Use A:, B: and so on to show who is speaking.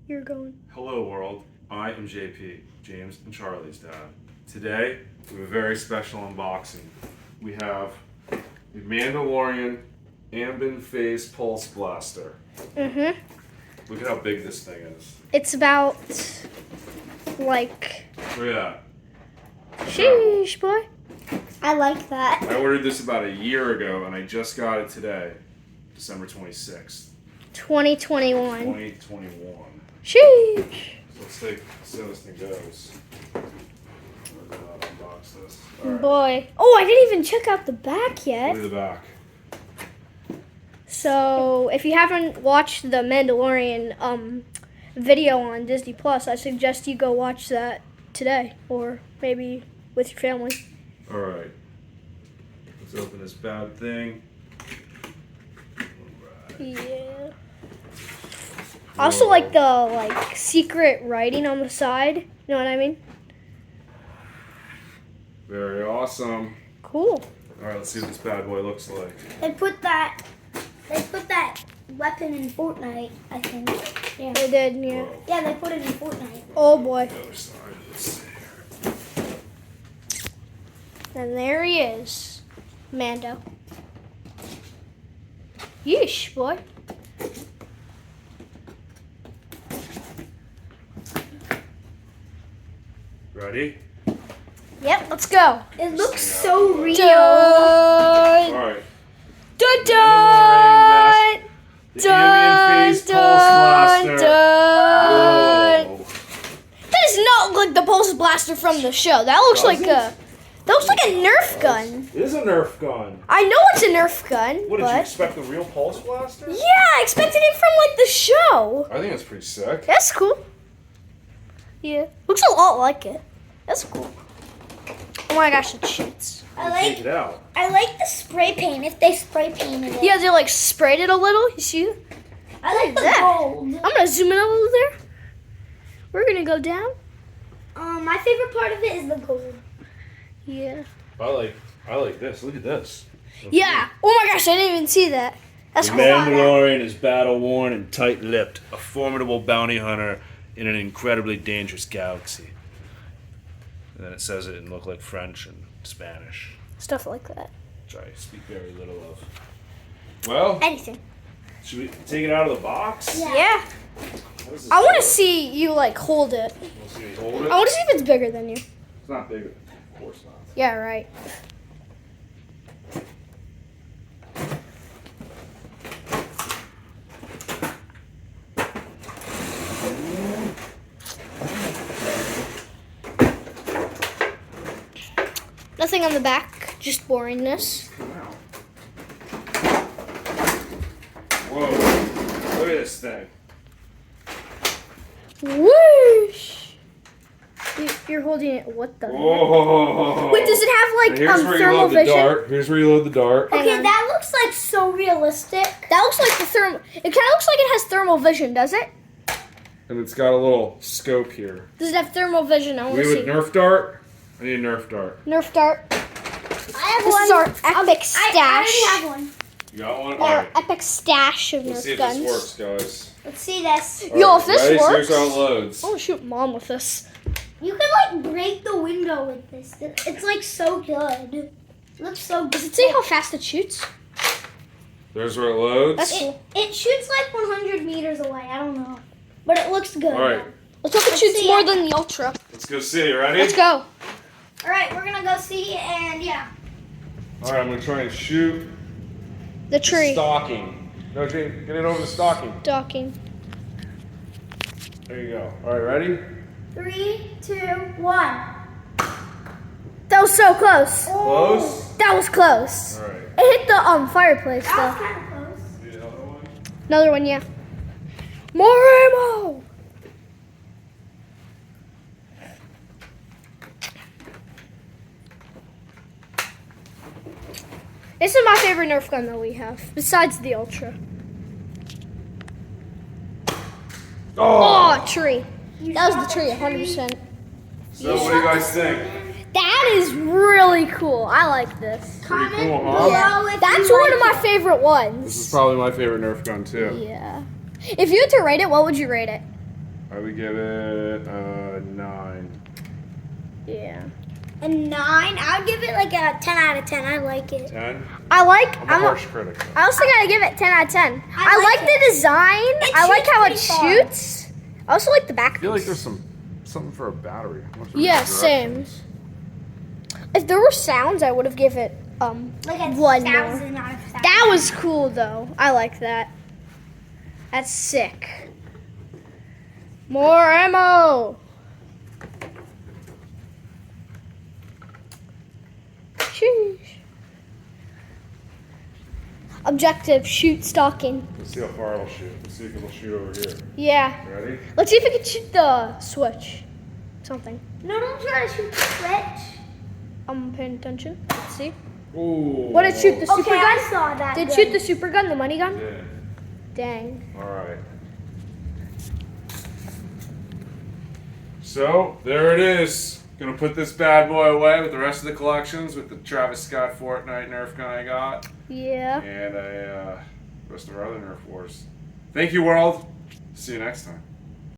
A: You're going.
B: Hello world, I am JP, James and Charlie's dad. Today, we have a very special unboxing. We have the Mandalorian Ambient Phase Pulse Blaster. Look at how big this thing is.
A: It's about, like...
B: Look at that.
A: Sheesh, boy. I like that.
B: I ordered this about a year ago and I just got it today, December 26th.
A: 2021.
B: 2021.
A: Sheesh.
B: So let's see how this thing goes. Unbox this. All right.
A: Boy. Oh, I didn't even check out the back yet.
B: Look at the back.
A: So, if you haven't watched the Mandalorian video on Disney Plus, I suggest you go watch that today, or maybe with your family.
B: All right. Let's open this bad thing.
A: Yeah. I also like the secret writing on the side. You know what I mean?
B: Very awesome.
A: Cool.
B: All right, let's see what this bad boy looks like.
C: They put that weapon in Fortnite, I think. Yeah.
A: They did, yeah.
B: Whoa.
C: Yeah, they put it in Fortnite.
A: Oh boy.
B: The other side. Let's see here.
A: And there he is. Mando. Yeesh, boy.
B: Ready?
A: Yep, let's go.
C: It looks so real.
A: Dun,
B: All right.
A: dun,
B: Mandalorian
A: dun,
B: The Ambient Phase Pulse Blaster.
A: dun.
B: Whoa.
A: That does not look like the pulse blaster from the show. That looks like
B: Doesn't?
A: that looks like a Nerf gun.
B: It is a Nerf gun.
A: I know it's a Nerf gun,
B: What, did you
A: but
B: expect a real pulse blaster?
A: yeah, I expected it from the show.
B: I think it's pretty sick.
A: That's cool. Yeah, looks a lot like it. That's cool. Oh my gosh, it shoots.
B: Take it out.
C: I like the spray paint. If they spray painted it.
A: Yeah, they sprayed it a little. You see?
C: I like the
A: that.
C: gold.
A: I'm gonna zoom in a little there. We're gonna go down.
C: My favorite part of it is the gold.
A: Yeah.
B: I like this. Look at this.
A: Yeah. Oh my gosh, I didn't even see that. That's
B: The
A: cool.
B: Mandalorian is battle-worn and tight-lipped, a formidable bounty hunter in an incredibly dangerous galaxy. And then it says it in look like French and Spanish,
A: Stuff like that.
B: which I speak very little of. Well,
A: Anything.
B: should we take it out of the box?
A: Yeah.
B: How does this
A: I want to
B: work?
A: see you hold it.
B: Wanna see me hold it?
A: I want to see if it's bigger than you.
B: It's not big. Of course not.
A: Yeah, right. Nothing on the back, just boringness.
B: Wow. Whoa. Look at this thing.
A: Whoosh! You're holding it. What the?
B: Whoa.
A: Wait, does it have
B: Here's where you
A: thermal
B: load the
A: vision?
B: dart. Here's where you load the dart.
A: Hang
C: Okay,
A: on.
C: that looks like so realistic.
A: That looks like the thermal. It kind of looks like it has thermal vision, does it?
B: And it's got a little scope here.
A: Does it have thermal vision? I want
B: We
A: to
B: have
A: see.
B: a Nerf dart. I need a Nerf dart.
A: Nerf dart.
C: I have
A: This
C: one.
A: is our epic
C: I
A: stash.
C: already have one.
B: You got one?
A: Our
B: Alright.
A: epic stash of
B: Let's see
A: Nerf
B: if
A: guns.
B: this works, guys.
C: Let's see this.
A: Yo,
B: Alright,
A: if this
B: ready?
A: works-
B: Here's how it loads.
A: I want to shoot mom with this.
C: You can break the window with this. It's so good. It looks so good.
A: Does it say how fast it shoots?
B: There's where it loads.
A: That's cool.
C: It shoots like 100 meters away. I don't know, but it looks good.
B: Alright,
A: Let's hope it
C: Let's
A: shoots
C: see
A: more
C: it.
A: than the Ultra.
B: let's go see. Ready?
A: Let's go.
C: All right, we're gonna go see, and yeah.
B: Alright, I'm going to try and shoot
A: The
B: the
A: tree.
B: stocking. No, Jane, get it over the stocking.
A: Docking.
B: There you go. Alright, ready?
C: 3, 2, 1.
A: That was so close.
B: Close?
A: That was close.
B: Alright.
A: It hit the fireplace
C: That was
A: though.
C: kind of close.
B: Need another one?
A: Another one, yeah. More ammo. This is my favorite Nerf gun that we have, besides the Ultra. Oh, tree. That was the tree, 100%.
B: So what do you guys think?
A: That is really cool. I like this.
C: Comment
B: cool, huh?
C: below
A: Yeah.
C: if
A: That's
C: you
A: one
C: like
A: of my favorite ones.
B: This is probably my favorite Nerf gun too.
A: Yeah. If you had to rate it, what would you rate it?
B: I would give it a 9.
A: Yeah.
C: A 9. I would give it like a 10 out of 10. I like it.
B: 10?
A: I'm
B: a harsh critic.
A: I also gotta give it 10 out of 10. I
C: like
A: like the design.
C: It
A: I like
C: shoots
A: how it
C: pretty far.
A: shoots. I also like the back.
B: I feel like there's something for a battery. I'm not sure
A: Yeah,
B: the
A: same.
B: directions.
A: If there were sounds, I would have give it
C: Like a
A: 1 more.
C: 1,000 out of 1,000.
A: That was cool though. I like that. That's sick. More ammo. Sheesh. Objective: shoot stalking.
B: Let's see how far it'll shoot. Let's see if it'll shoot over here.
A: Yeah.
B: Ready?
A: Let's see if we can shoot the switch. Something.
C: No, don't try to shoot the switch.
A: I'm paying attention. Let's see.
B: Ooh.
A: What did it shoot? The super
C: Okay, I
A: gun?
C: saw that.
A: Did it
C: gun.
A: shoot the super gun, the money gun?
B: Yeah.
A: Dang.
B: All right. So there it is. Gonna put this bad boy away with the rest of the collections, with the Travis Scott Fortnite Nerf gun I got,
A: Yeah.
B: and the rest of our other Nerf wars. Thank you, world. See you next time.